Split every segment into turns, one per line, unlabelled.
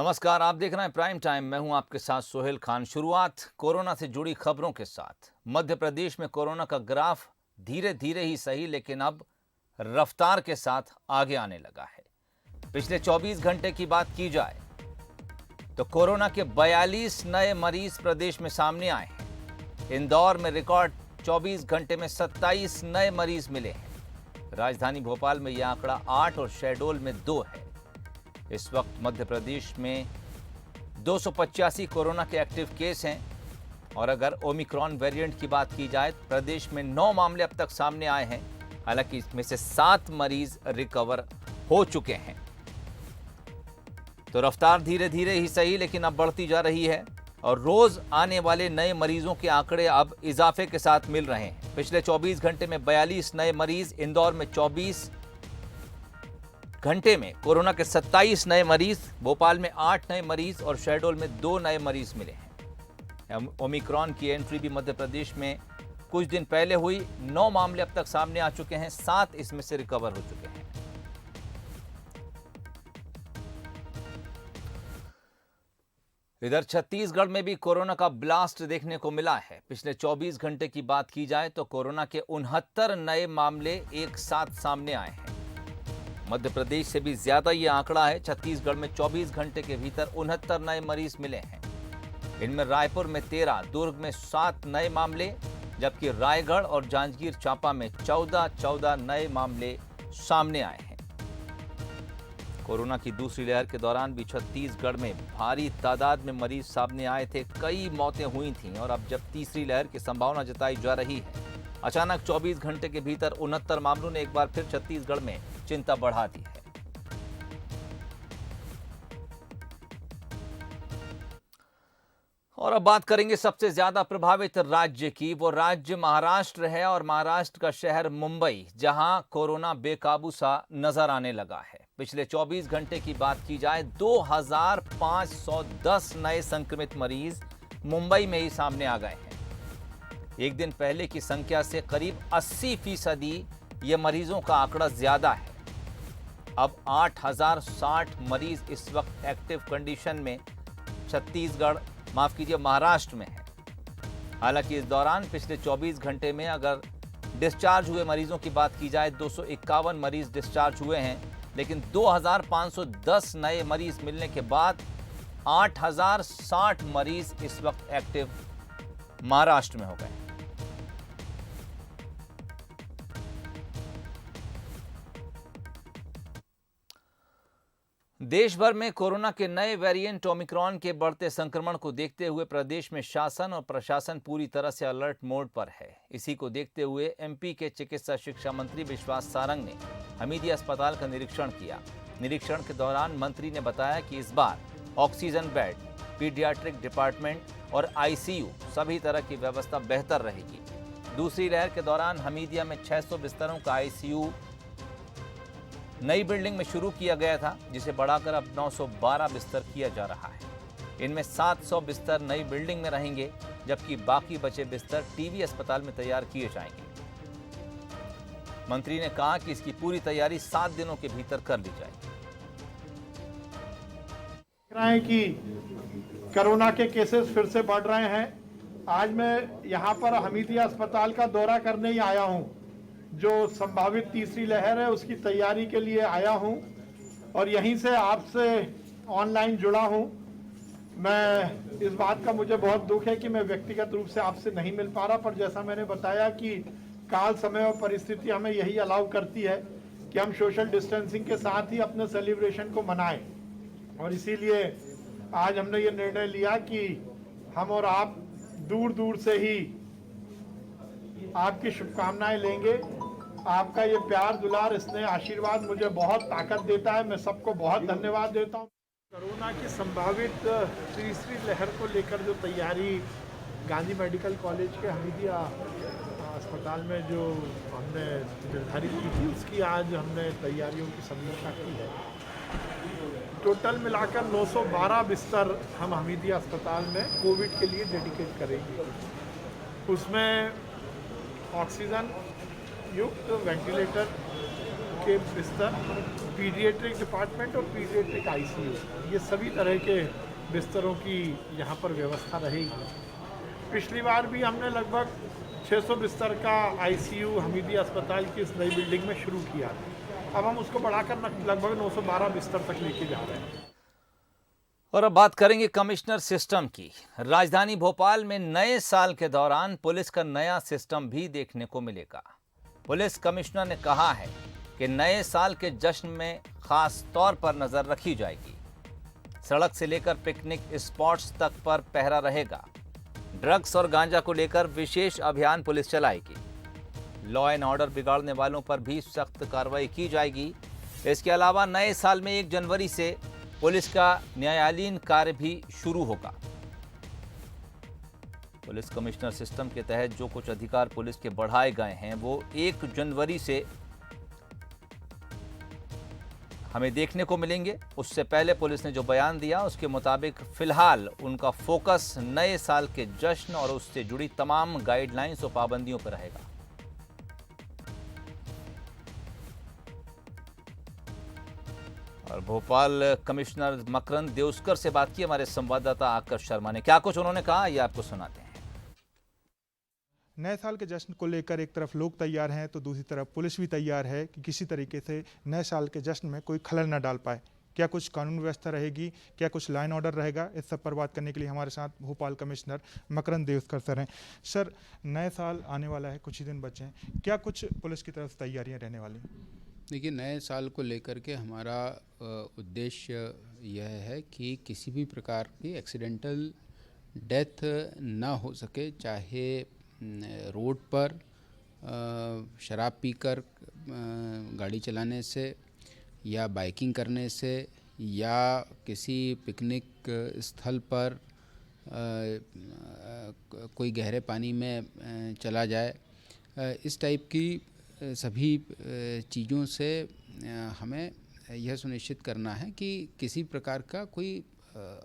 नमस्कार, आप देख रहे हैं प्राइम टाइम। मैं हूं आपके साथ सोहेल खान। शुरुआत कोरोना से जुड़ी खबरों के साथ। मध्य प्रदेश में कोरोना का ग्राफ धीरे धीरे ही सही लेकिन अब रफ्तार के साथ आगे आने लगा है। पिछले 24 घंटे की बात की जाए तो कोरोना के 42 नए मरीज प्रदेश में सामने आए हैं। इंदौर में रिकॉर्ड 24 घंटे में 27 नए मरीज मिले हैं। राजधानी भोपाल में यह आंकड़ा 8 और शहडोल में 2 है। इस वक्त मध्य प्रदेश में 285 कोरोना के एक्टिव केस हैं और अगर ओमिक्रॉन वेरिएंट की बात की जाए तो प्रदेश में 9 मामले अब तक सामने आए हैं। हालांकि इसमें से 7 मरीज रिकवर हो चुके हैं। तो रफ्तार धीरे धीरे ही सही लेकिन अब बढ़ती जा रही है और रोज आने वाले नए मरीजों के आंकड़े अब इजाफे के साथ मिल रहे हैं। पिछले 24 घंटे में 42 नए मरीज, इंदौर में 24 घंटे में कोरोना के 27 नए मरीज, भोपाल में 8 नए मरीज और शहडोल में 2 नए मरीज मिले हैं। ओमिक्रॉन की एंट्री भी मध्य प्रदेश में कुछ दिन पहले हुई। 9 मामले अब तक सामने आ चुके हैं, 7 इसमें से रिकवर हो चुके हैं। इधर छत्तीसगढ़ में भी कोरोना का ब्लास्ट देखने को मिला है। पिछले 24 घंटे की बात की जाए तो कोरोना के 69 नए मामले एक साथ सामने आए हैं। मध्य प्रदेश से भी ज्यादा ये आंकड़ा है। छत्तीसगढ़ में 24 घंटे के भीतर 69 नए मरीज मिले हैं। इनमें रायपुर में 13, दुर्ग में 7 नए मामले, जबकि रायगढ़ और जांजगीर चांपा में 14 नए मामले सामने आए हैं। कोरोना की दूसरी लहर के दौरान भी छत्तीसगढ़ में भारी तादाद में मरीज सामने आए थे। कई मौतें हुई थीं और अब जब तीसरी लहर की संभावना जताई जा रही है, अचानक 24 घंटे के भीतर 69 मामलों ने एक बार फिर छत्तीसगढ़ में चिंता बढ़ा दी है। और अब बात करेंगे सबसे ज्यादा प्रभावित राज्य की। वो राज्य महाराष्ट्र है और महाराष्ट्र का शहर मुंबई, जहां कोरोना बेकाबू सा नजर आने लगा है। पिछले 24 घंटे की बात की जाए 2510 नए संक्रमित मरीज मुंबई में ही सामने आ गए हैं। एक दिन पहले की संख्या से करीब 80% ये मरीजों का आंकड़ा ज्यादा है। अब 8060 मरीज इस वक्त एक्टिव कंडीशन में महाराष्ट्र में है। हालांकि इस दौरान पिछले 24 घंटे में अगर डिस्चार्ज हुए मरीजों की बात की जाए 251 मरीज डिस्चार्ज हुए हैं, लेकिन 2510 नए मरीज मिलने के बाद 8060 मरीज इस वक्त एक्टिव महाराष्ट्र में हो गए। देश भर में कोरोना के नए वेरिएंट ओमिक्रॉन के बढ़ते संक्रमण को देखते हुए प्रदेश में शासन और प्रशासन पूरी तरह से अलर्ट मोड पर है। इसी को देखते हुए एमपी के चिकित्सा शिक्षा मंत्री विश्वास सारंग ने हमीदिया अस्पताल का निरीक्षण किया। निरीक्षण के दौरान मंत्री ने बताया कि इस बार ऑक्सीजन बेड, पीडियाट्रिक डिपार्टमेंट और आईसीयू सभी तरह की व्यवस्था बेहतर रहेगी। दूसरी लहर के दौरान हमीदिया में 600 बिस्तरों का आईसीयू नई बिल्डिंग में शुरू किया गया था, जिसे बढ़ाकर अब 912 बिस्तर किया जा रहा है। इनमें 700 बिस्तर नई बिल्डिंग में रहेंगे, जबकि बाकी बचे बिस्तर टीबी अस्पताल में तैयार किए जाएंगे। मंत्री ने कहा कि इसकी पूरी तैयारी 7 दिनों के भीतर कर ली जाएगी।
कि कोरोना के केसेस फिर से बढ़ रहे हैं। आज मैं यहाँ पर हमीदिया अस्पताल का दौरा करने ही आया हूँ। जो संभावित तीसरी लहर है उसकी तैयारी के लिए आया हूं और यहीं से आपसे ऑनलाइन जुड़ा हूं। मैं इस बात का मुझे बहुत दुख है कि मैं व्यक्तिगत रूप से आपसे नहीं मिल पा रहा, पर जैसा मैंने बताया कि काल, समय और परिस्थिति हमें यही अलाउ करती है कि हम सोशल डिस्टेंसिंग के साथ ही अपने सेलिब्रेशन को मनाएं। और इसीलिए आज हमने ये निर्णय लिया कि हम और आप दूर दूर से ही आपकी शुभकामनाएं लेंगे। आपका ये प्यार, दुलार, स्नेह, आशीर्वाद मुझे बहुत ताकत देता है। मैं सबको बहुत धन्यवाद देता हूँ। कोरोना की संभावित तीसरी लहर को लेकर जो तैयारी गांधी मेडिकल कॉलेज के हमीदिया अस्पताल में जो हमने निर्धारित की थी, उसकी आज हमने तैयारियों की समीक्षा की है। टोटल मिलाकर 912 बिस्तर हम हमीदिया अस्पताल में कोविड के लिए डेडिकेट करेंगे। उसमें ऑक्सीजन युक्त वेंटिलेटर के बिस्तर, पीडियाट्रिक डिपार्टमेंट और पीडियाट्रिक आईसीयू, ये सभी तरह के बिस्तरों की यहाँ पर व्यवस्था रहेगी। पिछली बार भी हमने लगभग 600 बिस्तर का आईसीयू हमीदिया अस्पताल की इस नई बिल्डिंग में शुरू किया था। अब हम उसको बढ़ाकर लगभग 912 बिस्तर तक लेके जा रहे हैं।
और अब बात करेंगे कमिश्नर सिस्टम की। राजधानी भोपाल में नए साल के दौरान पुलिस का नया सिस्टम भी देखने को मिलेगा। पुलिस कमिश्नर ने कहा है कि नए साल के जश्न में खास तौर पर नजर रखी जाएगी। सड़क से लेकर पिकनिक स्पॉट्स तक पर पहरा रहेगा। ड्रग्स और गांजा को लेकर विशेष अभियान पुलिस चलाएगी। लॉ एंड ऑर्डर बिगाड़ने वालों पर भी सख्त कार्रवाई की जाएगी। इसके अलावा नए साल में 1 जनवरी से पुलिस का न्यायालयीन कार्य भी शुरू होगा। पुलिस कमिश्नर सिस्टम के तहत जो कुछ अधिकार पुलिस के बढ़ाए गए हैं वो 1 जनवरी से हमें देखने को मिलेंगे। उससे पहले पुलिस ने जो बयान दिया उसके मुताबिक फिलहाल उनका फोकस नए साल के जश्न और उससे जुड़ी तमाम गाइडलाइंस और पाबंदियों पर रहेगा। और भोपाल कमिश्नर मकरंद देउस्कर से बात की हमारे संवाददाता आकर्ष शर्मा ने। क्या कुछ उन्होंने कहा ये आपको सुनाते हैं।
नए साल के जश्न को लेकर एक तरफ लोग तैयार हैं तो दूसरी तरफ पुलिस भी तैयार है कि किसी तरीके से नए साल के जश्न में कोई खलल न डाल पाए। क्या कुछ कानून व्यवस्था रहेगी, क्या कुछ लाइन ऑर्डर रहेगा, इस सब पर बात करने के लिए हमारे साथ भोपाल कमिश्नर मकरंद देउस्कर सर हैं। सर, नए साल आने वाला है, कुछ ही दिन बचे हैं, क्या कुछ पुलिस की तरफ से तैयारियाँ रहने वाली हैं?
देखिए, नए साल को लेकर के हमारा उद्देश्य यह है कि किसी भी प्रकार की एक्सीडेंटल डेथ ना हो सके, चाहे रोड पर शराब पीकर गाड़ी चलाने से या बाइकिंग करने से या किसी पिकनिक स्थल पर कोई गहरे पानी में चला जाए। इस टाइप की सभी चीज़ों से हमें यह सुनिश्चित करना है कि किसी प्रकार का कोई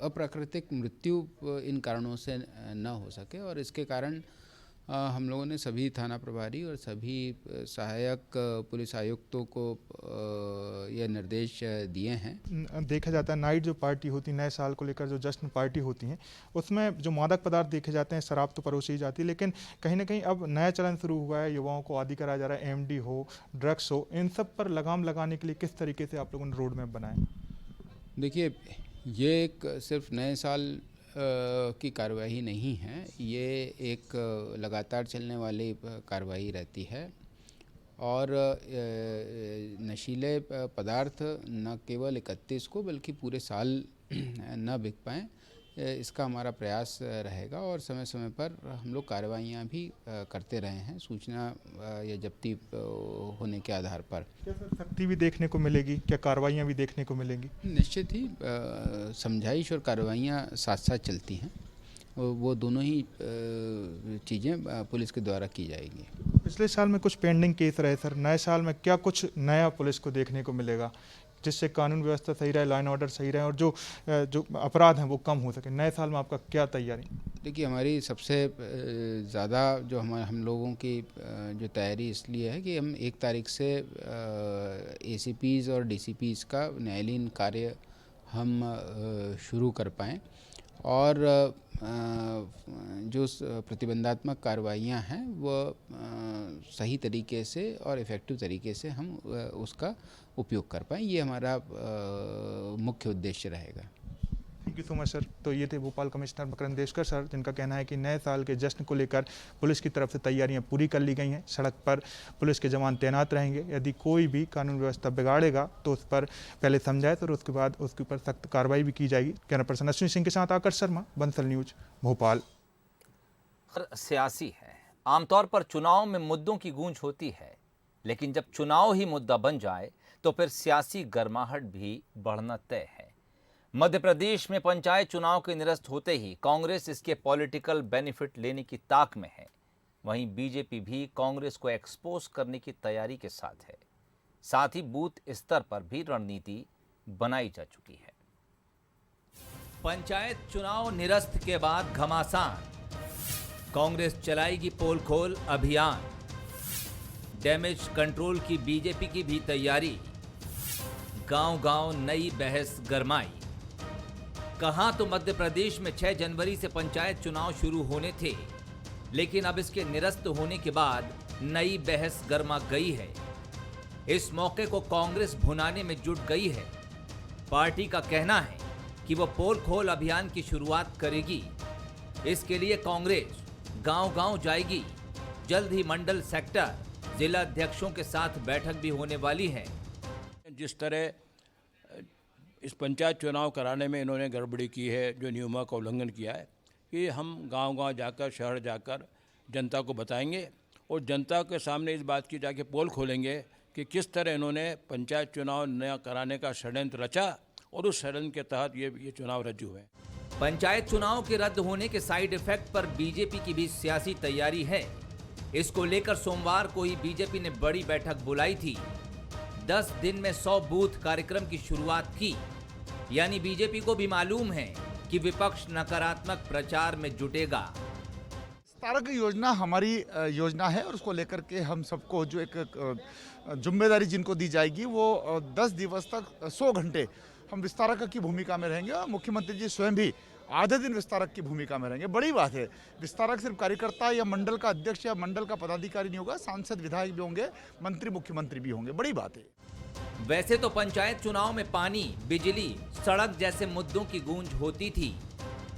अप्राकृतिक मृत्यु इन कारणों से न हो सके। और इसके कारण हम लोगों ने सभी थाना प्रभारी और सभी सहायक पुलिस आयुक्तों को यह निर्देश दिए हैं।
देखा जाता है नाइट जो पार्टी होती है, नए साल को लेकर जो जश्न पार्टी होती हैं, उसमें जो मादक पदार्थ देखे जाते हैं, शराब तो परोसी ही जाती है, लेकिन कहीं ना कहीं अब नया चलन शुरू हुआ है, युवाओं को आदी कराया जा रहा है, एमडी हो, ड्रग्स हो, इन सब पर लगाम लगाने के लिए किस तरीके से आप लोगों ने रोड मैप बनाया?
देखिए, ये एक सिर्फ नए साल की कार्रवाई नहीं है, ये एक लगातार चलने वाली कार्रवाई रहती है। और नशीले पदार्थ न केवल 31 को बल्कि पूरे साल न बिक पाएँ, इसका हमारा प्रयास रहेगा। और समय समय पर हम लोग कार्रवाइयाँ भी करते रहे हैं, सूचना या जब्ती होने के आधार पर।
क्या सर सख्ती भी देखने को मिलेगी, क्या कार्रवाइयाँ भी देखने को मिलेंगी?
निश्चित ही समझाइश और कार्रवाइयाँ साथ साथ चलती हैं, वो दोनों ही चीज़ें पुलिस के द्वारा की जाएगी।
पिछले साल में कुछ पेंडिंग केस रहे सर, नए साल में क्या कुछ नया पुलिस को देखने को मिलेगा जिससे कानून व्यवस्था सही रहे, लाइन ऑर्डर सही रहे और जो अपराध हैं वो कम हो सके? नए साल में आपका क्या तैयारी?
देखिए, हमारी सबसे ज़्यादा जो हम लोगों की जो तैयारी इसलिए है कि हम 1 तारीख से ACPs और DCPs का न्यायालयीन कार्य हम शुरू कर पाएँ। और जो प्रतिबंधात्मक कार्रवाइयाँ हैं वो सही तरीके से और इफ़ेक्टिव तरीके से हम उसका उपयोग कर पाएँ, ये हमारा मुख्य उद्देश्य रहेगा।
Thank you so much sir. तो ये थे भोपाल कमिश्नर मकरंद देउस्कर सर, जिनका कहना है कि नए साल के जश्न को लेकर पुलिस की तरफ से तैयारियां पूरी कर ली गई हैं। सड़क पर पुलिस के जवान तैनात रहेंगे, यदि कोई भी कानून व्यवस्था बिगाड़ेगा तो उस पर पहले समझाए और उसके बाद उसके ऊपर सख्त कार्रवाई भी की जाएगी। कैमरा पर्सन अश्विनी सिंह के साथ आकर्ष शर्मा, बंसल न्यूज, भोपाल।
सियासी है, आमतौर पर चुनाव में मुद्दों की गूंज होती है, लेकिन जब चुनाव ही मुद्दा बन जाए तो फिर सियासी गर्माहट भी बढ़ना तय है। मध्य प्रदेश में पंचायत चुनाव के निरस्त होते ही कांग्रेस इसके पॉलिटिकल बेनिफिट लेने की ताक में है। वहीं बीजेपी भी कांग्रेस को एक्सपोज करने की तैयारी के साथ है। साथ ही बूथ स्तर पर भी रणनीति बनाई जा चुकी है। पंचायत चुनाव निरस्त के बाद घमासान, कांग्रेस चलाएगी पोल खोल अभियान। डैमेज कंट्रोल की बीजेपी की भी तैयारी। गांव-गांव नई बहस गरमाई। कहां तो मध्य प्रदेश में 6 जनवरी से पंचायत चुनाव शुरू होने थे, लेकिन अब इसके निरस्त होने के बाद नई बहस गरमा गई है। इस मौके को कांग्रेस भुनाने में जुट गई है। पार्टी का कहना है कि वो पोल खोल अभियान की शुरुआत करेगी। इसके लिए कांग्रेस गांव-गांव जाएगी। जल्द ही मंडल, सेक्टर, जिला अध्यक्षों के साथ बैठक भी होने वाली है।
जिस तरह इस पंचायत चुनाव कराने में इन्होंने गड़बड़ी की है, जो नियमों का उल्लंघन किया है, कि हम गांव-गांव जाकर, शहर जाकर जनता को बताएंगे और जनता के सामने इस बात की जाके पोल खोलेंगे कि किस तरह इन्होंने पंचायत चुनाव न कराने का षड्यंत्र रचा और उस षड्यंत्र के तहत ये चुनाव रद्द हुए।
पंचायत चुनाव के रद्द होने के साइड इफेक्ट पर बीजेपी की भी सियासी तैयारी है। इसको लेकर सोमवार को ही बीजेपी ने बड़ी बैठक बुलाई थी। 10 दिन में 100 बूथ कार्यक्रम की शुरुआत की। यानी बीजेपी को भी मालूम है कि विपक्ष नकारात्मक प्रचार में जुटेगा।
विस्तारक योजना हमारी योजना है और उसको लेकर के हम सबको जो एक जिम्मेदारी जिनको दी जाएगी वो 10 दिवस तक 100 घंटे हम विस्तारक की भूमिका में रहेंगे और मुख्यमंत्री जी स्वयं भी आधे दिन विस्तारक की भूमिका में रहेंगे। बड़ी बात है, विस्तारक सिर्फ कार्यकर्ता या मंडल का अध्यक्ष या मंडल का पदाधिकारी नहीं होगा, सांसद, विधायक भी होंगे, मंत्री, मुख्यमंत्री भी होंगे। बड़ी बात है।
वैसे तो पंचायत चुनाव में पानी, बिजली, सड़क जैसे मुद्दों की गूंज होती थी,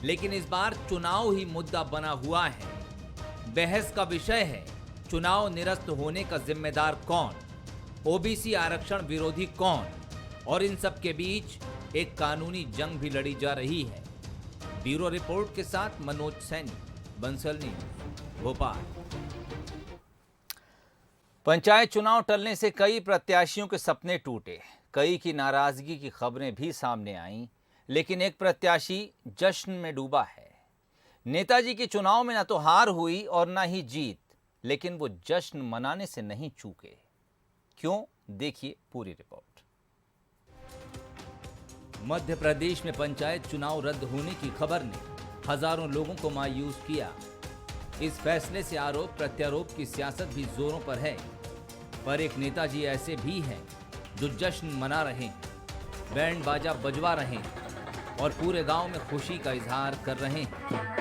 लेकिन इस बार चुनाव ही मुद्दा बना हुआ है। बहस का विषय है चुनाव निरस्त होने का जिम्मेदार कौन, ओबीसी आरक्षण विरोधी कौन, और इन सब के बीच एक कानूनी जंग भी लड़ी जा रही है। ब्यूरो रिपोर्ट के साथ मनोज सैनी, बंसल न्यूज, भोपाल। पंचायत चुनाव टलने से कई प्रत्याशियों के सपने टूटे, कई की नाराजगी की खबरें भी सामने आईं, लेकिन एक प्रत्याशी जश्न में डूबा है। नेताजी के चुनाव में न तो हार हुई और न ही जीत, लेकिन वो जश्न मनाने से नहीं चूके। क्यों? देखिए पूरी रिपोर्ट। मध्य प्रदेश में पंचायत चुनाव रद्द होने की खबर ने हजारों लोगों को मायूस किया। इस फैसले से आरोप प्रत्यारोप की सियासत भी जोरों पर है, पर एक नेताजी ऐसे भी हैं जो जश्न मना रहे हैं, बैंड बाजा बजवा रहे हैं और पूरे गांव में खुशी का इजहार कर रहे हैं।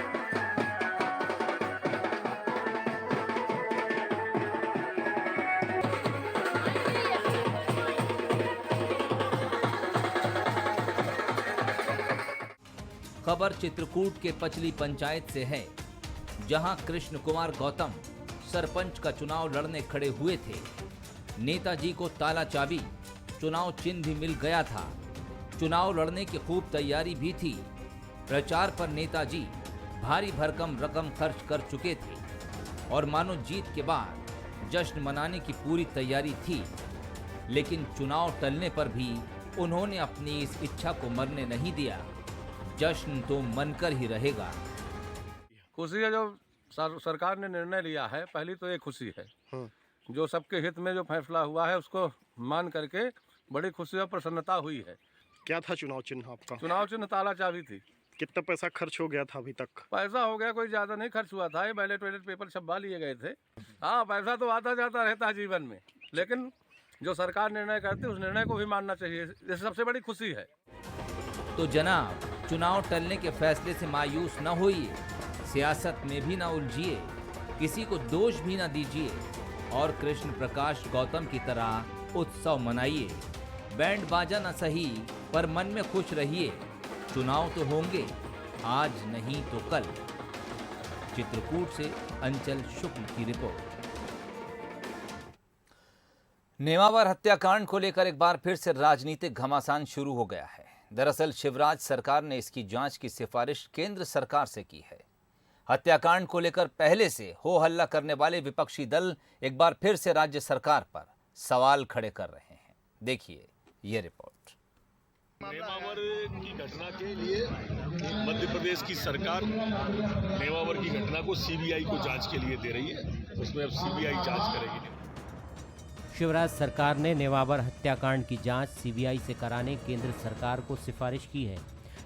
खबर चित्रकूट के पचली पंचायत से है, जहां कृष्ण कुमार गौतम सरपंच का चुनाव लड़ने खड़े हुए थे। नेताजी को ताला चाबी, चुनाव चिन्ह भी मिल गया था। चुनाव लड़ने की खूब तैयारी भी थी। प्रचार पर नेताजी भारी भरकम रकम खर्च कर चुके थे और मानो जीत के बाद जश्न मनाने की पूरी तैयारी थी। लेकिन चुनाव टलने पर भी उन्होंने अपनी इस इच्छा को मरने नहीं दिया। जश्न तो मनकर ही रहेगा।
खुशी है जो सरकार ने निर्णय लिया है, पहली तो ये खुशी है। जो सबके हित में जो फैसला हुआ है उसको मान करके बड़ी खुशी और प्रसन्नता हुई है।
क्या था चुनाव चिन्ह आपका?
चुनाव चिन्ह ताला चाबी थी।
कितना पैसा खर्च हो गया था अभी तक?
पैसा हो गया, कोई ज़्यादा नहीं खर्च हुआ था। ये बैलेट पेपर छपवा लिए गए थे। हाँ, पैसा तो आता जाता रहता है जीवन में, लेकिन जो सरकार निर्णय करती है उस निर्णय को भी मानना चाहिए। ये सबसे बड़ी खुशी है।
तो जनाब, चुनाव टलने के फैसले से मायूस न होइए, सियासत में भी न उलझिए, किसी को दोष भी न दीजिए और कृष्ण प्रकाश गौतम की तरह उत्सव मनाइए। बैंड बाजा न सही, पर मन में खुश रहिए। चुनाव तो होंगे, आज नहीं तो कल। चित्रकूट से अंचल शुक्ल की रिपोर्ट। नेमावर हत्याकांड को लेकर एक बार फिर से राजनीतिक घमासान शुरू हो गया है। दरअसल शिवराज सरकार ने इसकी जांच की सिफारिश केंद्र सरकार से की है। हत्याकांड को लेकर पहले से हो हल्ला करने वाले विपक्षी दल एक बार फिर से राज्य सरकार पर सवाल खड़े कर रहे हैं। देखिए ये रिपोर्ट।
नेमावर की घटना के लिए मध्य प्रदेश की सरकार नेमावर की घटना को सीबीआई को जांच के लिए दे रही है। उसमें अब सीबीआई जांच करेगी।
शिवराज सरकार ने नेमावर हत्याकांड की जांच सीबीआई से कराने केंद्र सरकार को सिफारिश की है।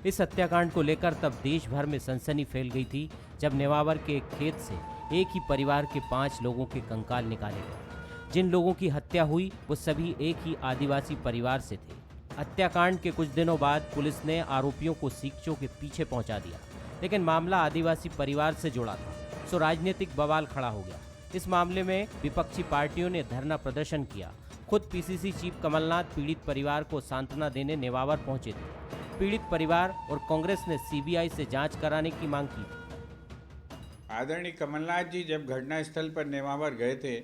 इस हत्याकांड को लेकर तब देश भर में सनसनी फैल गई थी जब नेमावर के एक खेत से एक ही परिवार के 5 लोगों के कंकाल निकाले गए। जिन लोगों की हत्या हुई वो सभी एक ही आदिवासी परिवार से थे। हत्याकांड के कुछ दिनों बाद पुलिस ने आरोपियों को सीकचों के पीछे पहुंचा दिया, लेकिन मामला आदिवासी परिवार से जुड़ा था, सो राजनीतिक बवाल खड़ा हो गया। इस मामले में विपक्षी पार्टियों ने धरना प्रदर्शन किया। खुद पीसीसी चीफ कमलनाथ पीड़ित परिवार को सांत्वना देने नेवावर पहुंचे थे। पीड़ित परिवार और कांग्रेस ने सीबीआई से जांच कराने की मांग की थी।
आदरणीय कमलनाथ जी जब घटनास्थल पर नेमावर गए थे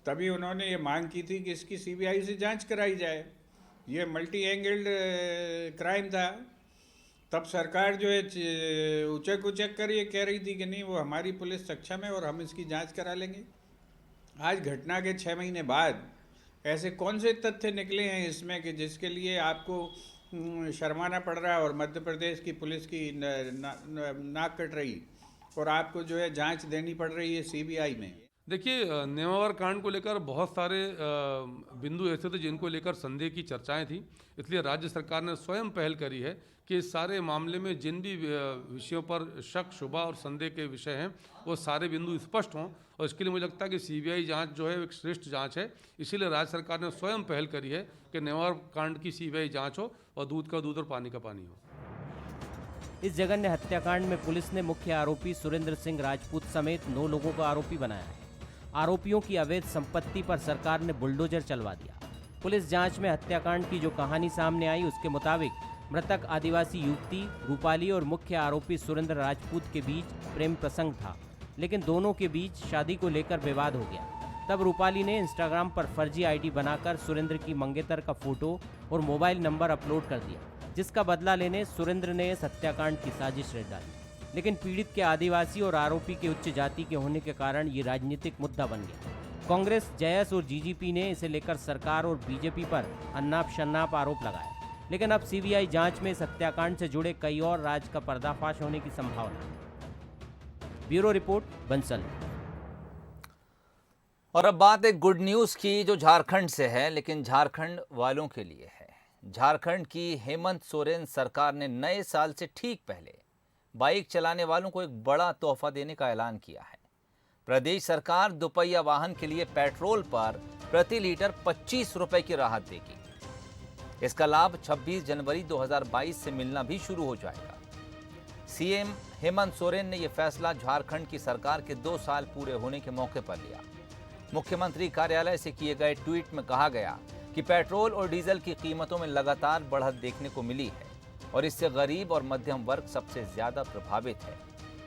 तभी उन्होंने ये मांग की थी कि इसकी सीबीआई से जांच कराई जाए। ये मल्टी एंगल्ड क्राइम था। तब सरकार जो है उचक उचक कर ये कह रही थी कि नहीं वो हमारी पुलिस सक्षम है और हम इसकी जांच करा लेंगे। आज घटना के 6 महीने बाद ऐसे कौन से तथ्य निकले हैं इसमें कि जिसके लिए आपको शर्माना पड़ रहा है और मध्य प्रदेश की पुलिस की नाक कट रही और आपको जो है जांच देनी पड़ रही है सीबीआई में।
देखिए, नेमावर कांड को लेकर बहुत सारे बिंदु ऐसे थे जिनको लेकर संदेह की चर्चाएं थी, इसलिए राज्य सरकार ने स्वयं पहल करी है कि इस सारे मामले में जिन भी विषयों पर शक शुबा और संदेह के विषय हैं वो सारे बिंदु स्पष्ट हों, और इसके लिए मुझे लगता है कि सीबीआई जांच जो है एक श्रेष्ठ जांच है। इसीलिए राज्य सरकार ने स्वयं पहल करी है कि नेमावर कांड की सीबीआई जांच हो और दूध का दूध और पानी का पानी हो।
इस जघन्य हत्याकांड में पुलिस ने मुख्य आरोपी सुरेंद्र सिंह राजपूत समेत 9 लोगों को आरोपी बनाया है। आरोपियों की अवैध संपत्ति पर सरकार ने बुलडोजर चलवा दिया। पुलिस जांच में हत्याकांड की जो कहानी सामने आई उसके मुताबिक मृतक आदिवासी युवती रूपाली और मुख्य आरोपी सुरेंद्र राजपूत के बीच प्रेम प्रसंग था, लेकिन दोनों के बीच शादी को लेकर विवाद हो गया। तब रूपाली ने इंस्टाग्राम पर फर्जी आईडी बनाकर सुरेंद्र की मंगेतर का फोटो और मोबाइल नंबर अपलोड कर दिया, जिसका बदला लेने सुरेंद्र ने इस हत्याकांड की साजिश रच डाली। लेकिन पीड़ित के आदिवासी और आरोपी के उच्च जाति के होने के कारण ये राजनीतिक मुद्दा बन गया। कांग्रेस, जयस और जीजीपी ने इसे लेकर सरकार और बीजेपी पर अन्नाप शन्नाप आरोप लगाया, लेकिन अब सीबीआई जांच में इस हत्याकांड से जुड़े कई और राज का पर्दाफाश होने की संभावना है। Bureau report, Bansal.
और अब बात एक गुड न्यूज की जो झारखंड से है, लेकिन झारखंड वालों के लिए है। झारखंड की हेमंत सोरेन सरकार ने नए साल से ठीक पहले बाइक चलाने वालों को एक बड़ा तोहफा देने का ऐलान किया है। प्रदेश सरकार दोपहिया वाहन के लिए पेट्रोल पर प्रति लीटर 25 रुपए की राहत देगी। इसका लाभ 26 जनवरी 2022 से मिलना भी शुरू हो जाएगा। सीएम हेमंत सोरेन ने यह फैसला झारखंड की सरकार के 2 साल पूरे होने के मौके पर लिया। मुख्यमंत्री कार्यालय से किए गए ट्वीट में कहा गया कि पेट्रोल और डीजल की कीमतों में लगातार बढ़त देखने को मिली है और इससे गरीब और मध्यम वर्ग सबसे ज्यादा प्रभावित है।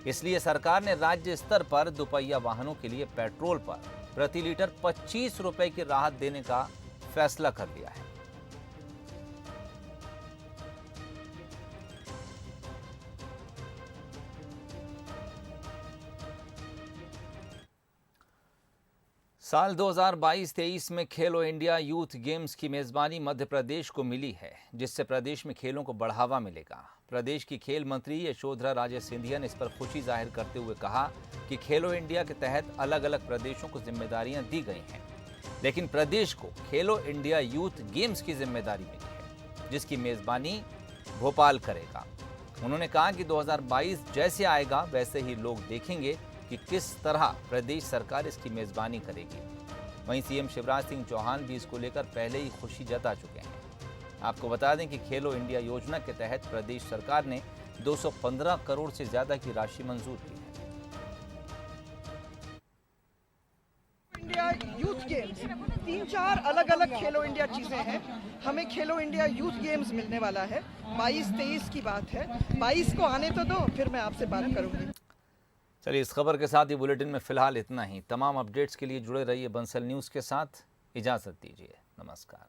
इसलिए सरकार ने राज्य स्तर पर दोपहिया वाहनों के लिए पेट्रोल पर प्रति लीटर 25 रुपए की राहत देने का फैसला कर लिया है। साल 2022-23 में खेलो इंडिया यूथ गेम्स की मेजबानी मध्य प्रदेश को मिली है, जिससे प्रदेश में खेलों को बढ़ावा मिलेगा। प्रदेश की खेल मंत्री यशोधरा राजे सिंधिया ने इस पर खुशी जाहिर करते हुए कहा कि खेलो इंडिया के तहत अलग अलग प्रदेशों को जिम्मेदारियां दी गई हैं, लेकिन प्रदेश को खेलो इंडिया यूथ गेम्स की जिम्मेदारी मिली है, जिसकी मेजबानी भोपाल करेगा। उन्होंने कहा कि 2022 जैसे आएगा वैसे ही लोग देखेंगे कि किस तरह प्रदेश सरकार इसकी मेजबानी करेगी। वहीं सीएम शिवराज सिंह चौहान भी इसको लेकर पहले ही खुशी जता चुके हैं। आपको बता दें कि खेलो इंडिया योजना के तहत प्रदेश सरकार ने 215 करोड़ से ज्यादा की राशि मंजूर की है।
इंडिया यूथ गेम्स 3-4 अलग अलग खेलो इंडिया चीजें हैं। हमें खेलो इंडिया यूथ गेम्स मिलने वाला है। 22-23 की बात है। 22 को आने तो दो, फिर मैं आपसे बात करूंगी।
चलिए, इस खबर के साथ ही बुलेटिन में फिलहाल इतना ही। तमाम अपडेट्स के लिए जुड़े रहिए बंसल न्यूज़ के साथ। इजाज़त दीजिए। नमस्कार।